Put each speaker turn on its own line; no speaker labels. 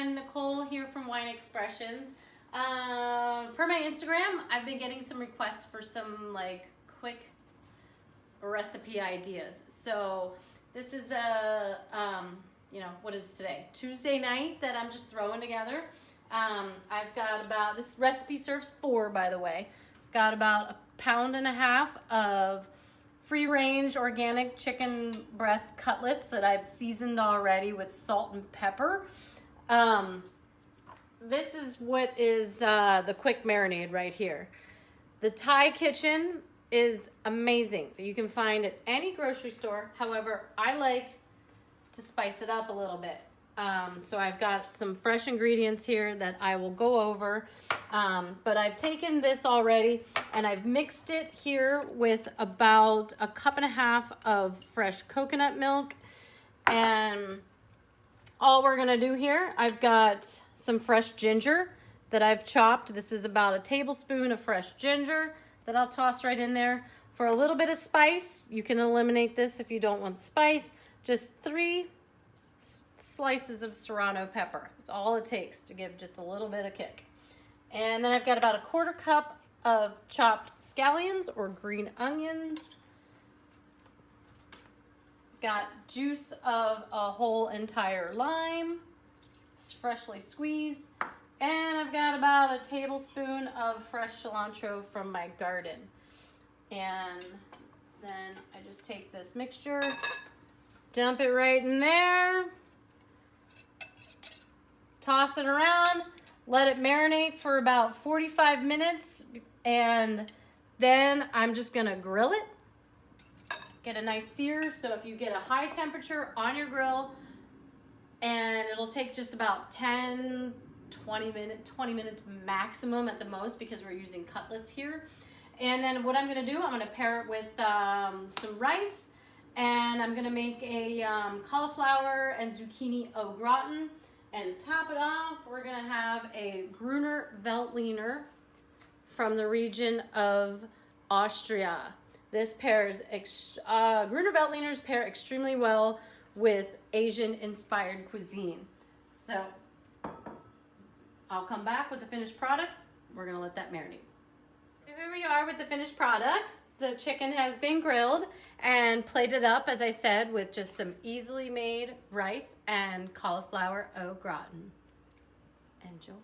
friend Nicole here from Wine Expressions. Per my Instagram, I've been getting some requests for some like quick recipe ideas. So this is a, what is today? Tuesday night that I'm just throwing together. I've got about, this recipe serves 4, by the way. Got about 1.5 pounds of free-range organic chicken breast cutlets that I've seasoned already with salt and pepper. This is what is the quick marinade right here. The Thai kitchen is amazing. You can find at any grocery store. However, I like to spice it up a little bit. So I've got some fresh ingredients here that I will go over. But I've taken this already and I've mixed it here with about 1.5 cups of fresh coconut milk. And all we're gonna do here, I've got some fresh ginger that I've chopped. This is about 1 tablespoon of fresh ginger that I'll toss right in there. For a little bit of spice, you can eliminate this if you don't want spice. Just 3 slices of serrano pepper. That's all it takes to give just a little bit of kick. And then I've got about 1/4 cup of chopped scallions or green onions. Got juice of a whole entire lime. It's freshly squeezed. And I've got about 1 tablespoon of fresh cilantro from my garden. And then I just take this mixture, dump it right in there, toss it around, let it marinate for about 45 minutes, and then I'm just gonna grill it. Get a nice sear, so if you get a high temperature on your grill, and it'll take just about 20 minutes maximum at the most because we're using cutlets here. And then what I'm gonna do, I'm gonna pair it with some rice, and I'm gonna make a cauliflower and zucchini au gratin. And to top it off, we're gonna have a Gruner Veltliner from the region of Austria. This pairs, Gruner Veltliners pair extremely well with Asian-inspired cuisine. So I'll come back with the finished product. We're gonna let that marinate. So here we are with the finished product. The chicken has been grilled and plated up, as I said, with just some easily made rice and cauliflower au gratin. Enjoy.